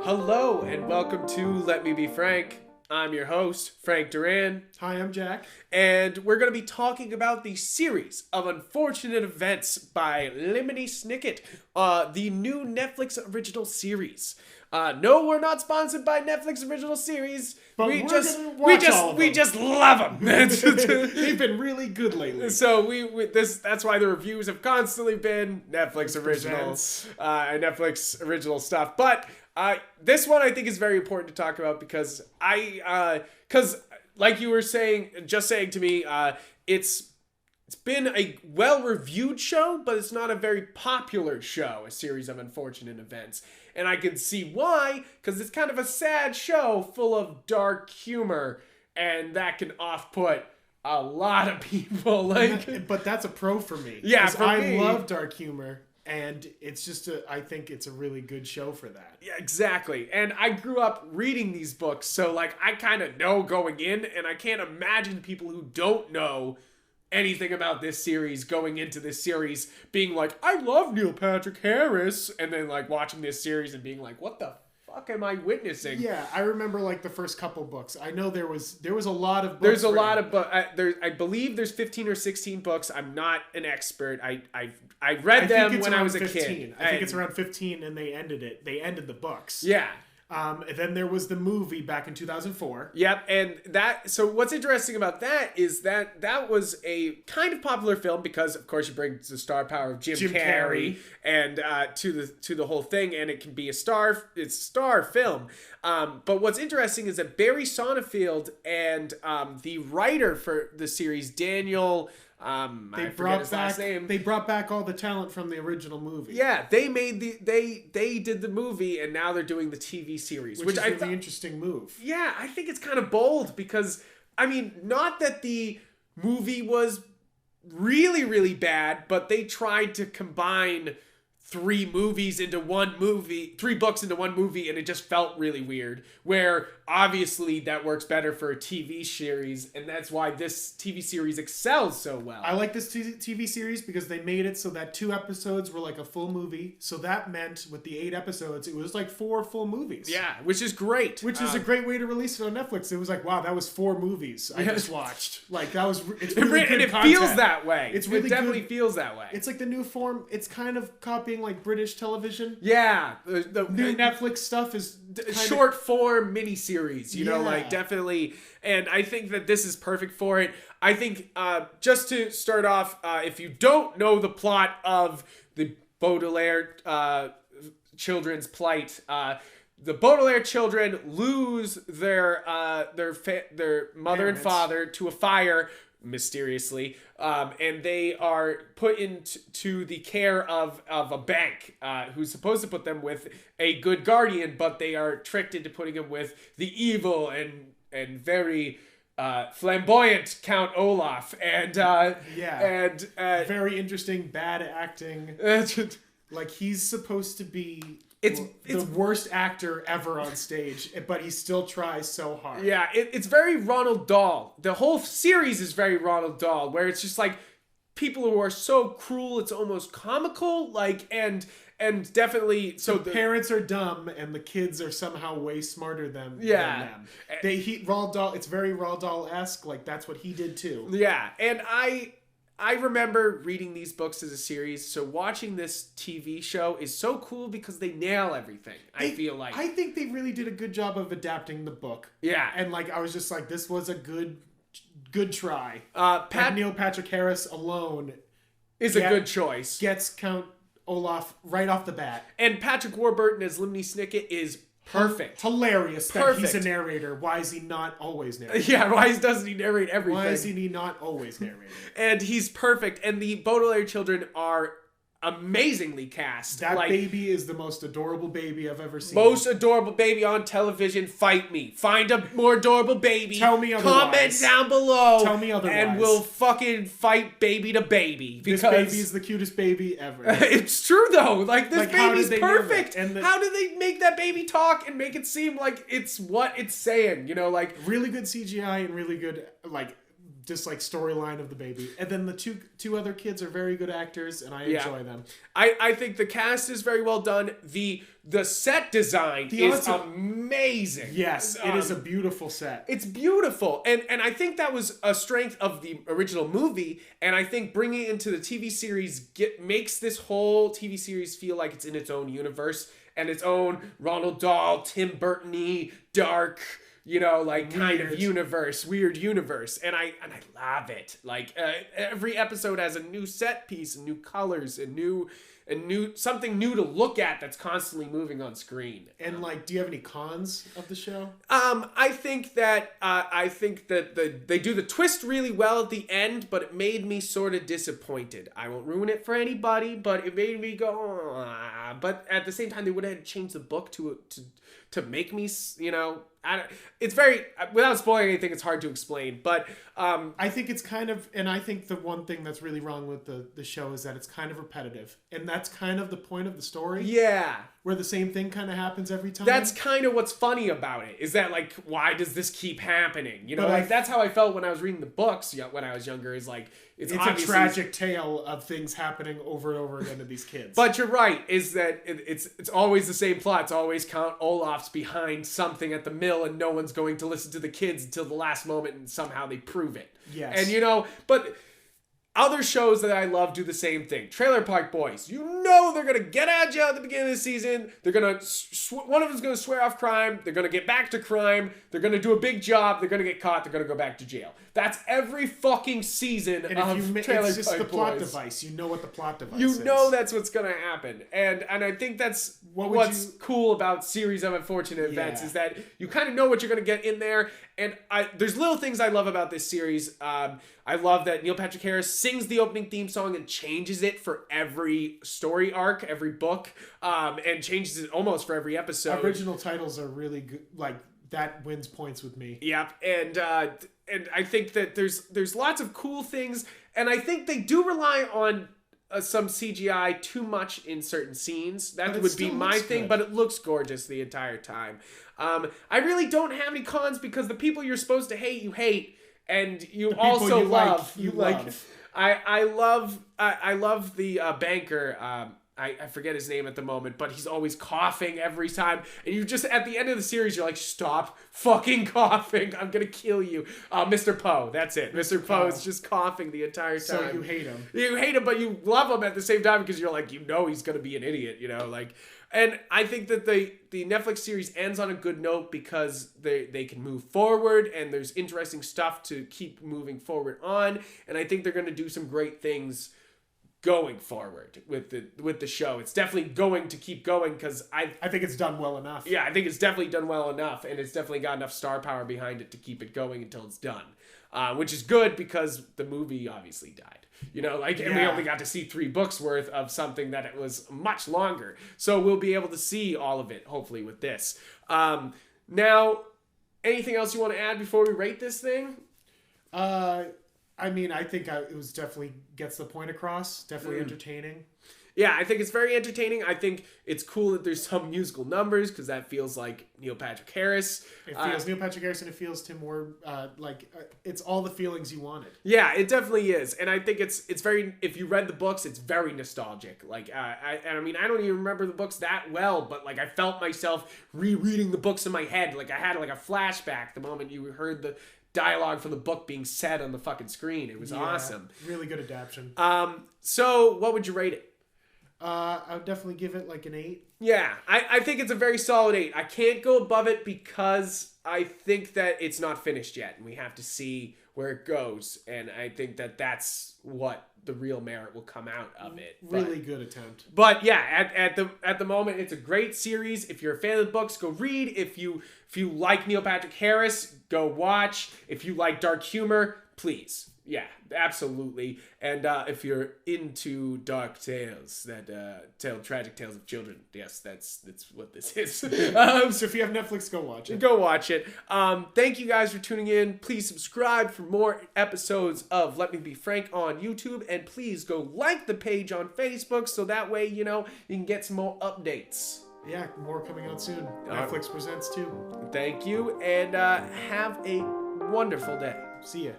Hello and welcome to Let Me Be Frank. I'm your host, Frank Duran. Hi, I'm Jack. And we're going to be talking about the series of unfortunate events by Lemony Snicket, the new Netflix original series. No, we're not sponsored by Netflix original series. But we we're just gonna watch all of we them. just love them. They've been really good lately. So that's why the reviews have constantly been Netflix originals, Netflix original stuff. But this one I think is very important to talk about because like you were saying to me, it's been a well-reviewed show, but it's not a very popular show, a series of unfortunate events. And I can see why, because it's kind of a sad show full of dark humor, and that can off-put a lot of people. But that's a pro for me. Yeah, 'Cause for I me. love dark humor, and it's just I think it's a really good show for that. Yeah, exactly. And I grew up reading these books, so I kind of know going in, and I can't imagine people who don't know anything about this series going into this series being like, I love Neil Patrick Harris, and then watching this series and being like, what the fuck am I witnessing? Yeah, I remember the first couple books. I know there was a lot of books. There's a lot of books. I believe there's 15 or 16 books. I'm not an expert. I read them when I was a 15. kid. I think it's around 15, and they ended it. They ended the books. Yeah. And then there was the movie back in 2004. Yep, and so what's interesting about that is that was a kind of popular film because, of course, you bring the star power of Jim Carrey and to the whole thing, and it can be it's a star film. But what's interesting is that Barry Sonnenfeld and the writer for the series, Daniel. I forget his last name. They brought back all the talent from the original movie. Yeah, they made they did the movie, and now they're doing the TV series, which is a really interesting move. Yeah, I think it's kind of bold because not that the movie was really, really bad, but they tried to combine three books into one movie, and it just felt really weird. Where obviously that works better for a TV series, and that's why this TV series excels so well. I like this TV series because they made it so that 2 episodes were like a full movie. So that meant with the 8 episodes, it was like 4 full movies. Yeah, which is great. Which is a great way to release it on Netflix. It was like, wow, that was 4 movies I just watched. It's really good and it content. feels that way. It's really it definitely good. feels that way. It's like the new form. It's kind of copying British television. Yeah, the new Netflix stuff is short form miniseries, definitely. And I think that this is perfect for it. I think just to start off, if you don't know the plot of the Baudelaire children's plight, the Baudelaire children lose their mother and father to a fire mysteriously, and they are put into the care of a bank who's supposed to put them with a good guardian, but they are tricked into putting him with the evil and very flamboyant Count Olaf, and very interesting bad acting. He's supposed to be it's the worst actor ever on stage, but he still tries so hard. Yeah, it's very Ronald Dahl. The whole series is very Ronald Dahl, where it's just people who are so cruel, it's almost comical, and definitely the parents are dumb and the kids are somehow way smarter than them. Roald Dahl, it's very Roald Dahl-esque, that's what he did too. Yeah, and I remember reading these books as a series, so watching this TV show is so cool because they nail everything. I feel like I think they really did a good job of adapting the book. Yeah, and I was just this was a good try. Neil Patrick Harris alone is a good choice. Gets Count Olaf right off the bat, and Patrick Warburton as Lemony Snicket is perfect. Hilarious that he's a narrator. Why is he not always narrating? Yeah, why doesn't he narrate everything? Why is he not always narrating? And he's perfect. And the Baudelaire children are amazingly cast. That baby is the most adorable baby I've ever seen. Most adorable baby on television. Fight me. Find a more adorable baby. Tell me otherwise. Comment down below. Tell me otherwise. And we'll fucking fight baby to baby. This baby is the cutest baby ever. It's true though. This baby's perfect. And how did they make that baby talk and make it seem like it's what it's saying? Really good CGI and really good just like storyline of the baby. And then the two other kids are very good actors, and I enjoy them. I think the cast is very well done. The set design is amazing. Yes, it is a beautiful set. It's beautiful. And I think that was a strength of the original movie. And I think bringing it into the TV series makes this whole TV series feel like it's in its own universe and its own Ronald Dahl, Tim Burton-y, dark, kind of universe, weird universe. And I love it. Like every episode has a new set piece and new colors and new something new to look at that's constantly moving on screen. And do you have any cons of the show? I think that they do the twist really well at the end, but it made me sort of disappointed. I won't ruin it for anybody, but it made me go, ah. But at the same time, they would have changed the book to make me, it's very, without spoiling anything, it's hard to explain, but I think it's kind of, and I think the one thing that's really wrong with the show is that it's kind of repetitive, and that's kind of the point of the story. Yeah. Where the same thing kind of happens every time. That's kind of what's funny about it, is that, why does this keep happening? That's how I felt when I was reading the books when I was younger, is it's a tragic tale of things happening over and over again to these kids. But you're right, is that it's always the same plot. It's always Count Olaf's behind something at the mill, and no one's going to listen to the kids until the last moment, and somehow they prove it. Yes. And but other shows that I love do the same thing. Trailer Park Boys. They're going to get at you at the beginning of the season. They're going to, one of them's going to swear off crime. They're going to get back to crime. They're going to do a big job. They're going to get caught. They're going to go back to jail. That's every fucking season of Trailer Park Boys. It's just the plot device. You know what the plot device is. You know that's what's going to happen. And I think that's what's cool about Series of Unfortunate Events, is that you kind of know what you're going to get in there. And there's little things I love about this series. I love that Neil Patrick Harris sings the opening theme song and changes it for every story arc, every book, and changes it almost for every episode. Original titles are really good. That wins points with me. Yep, and I think that there's lots of cool things, and I think they do rely on some CGI too much in certain scenes. That would be my thing, but it looks gorgeous the entire time. I really don't have any cons because the people you're supposed to hate, you hate, and you also love. I love the banker. I forget his name at the moment, but he's always coughing every time. And you just, at the end of the series, you're like, stop fucking coughing. I'm going to kill you. Mr. Poe. That's it. Mr. Poe is just coughing the entire time. So you hate him. You hate him, but you love him at the same time because you're like, he's going to be an idiot, And I think that the Netflix series ends on a good note because they can move forward and there's interesting stuff to keep moving forward on. And I think they're going to do some great things going forward with the show. It's definitely going to keep going because I think it's done well enough. Yeah, I think it's definitely done well enough, and it's definitely got enough star power behind it to keep it going until it's done. Which is good because the movie obviously died. And we only got to see 3 books worth of something that it was much longer. So we'll be able to see all of it, hopefully, with this. Now, anything else you want to add before we rate this thing? I think it was definitely gets the point across. Definitely entertaining. Yeah, I think it's very entertaining. I think it's cool that there's some musical numbers because that feels like Neil Patrick Harris. It feels Neil Patrick Harris, and it feels Tim Ward. It's all the feelings you wanted. Yeah, it definitely is, and I think it's very. If you read the books, it's very nostalgic. I don't even remember the books that well, but I felt myself rereading the books in my head. I had a flashback the moment you heard the dialogue from the book being said on the fucking screen. It was awesome. Really good adaptation. So what would you rate it? I would definitely give it an 8. Yeah, I think it's a very solid 8. I can't go above it because I think that it's not finished yet, and we have to see where it goes. And I think that that's what the real merit will come out of it. Really good attempt. But yeah, at the moment, it's a great series. If you're a fan of the books, go read. If you like Neil Patrick Harris, go watch. If you like dark humor, please. Yeah, absolutely. And if you're into dark tales that tell tragic tales of children, yes, that's what this is. So if you have Netflix, go watch it. Go watch it. Thank you guys for tuning in. Please subscribe for more episodes of Let Me Be Frank on YouTube, and please go like the page on Facebook so that way you can get some more updates. Yeah, more coming out soon. Netflix presents too. Thank you, and have a wonderful day. See ya.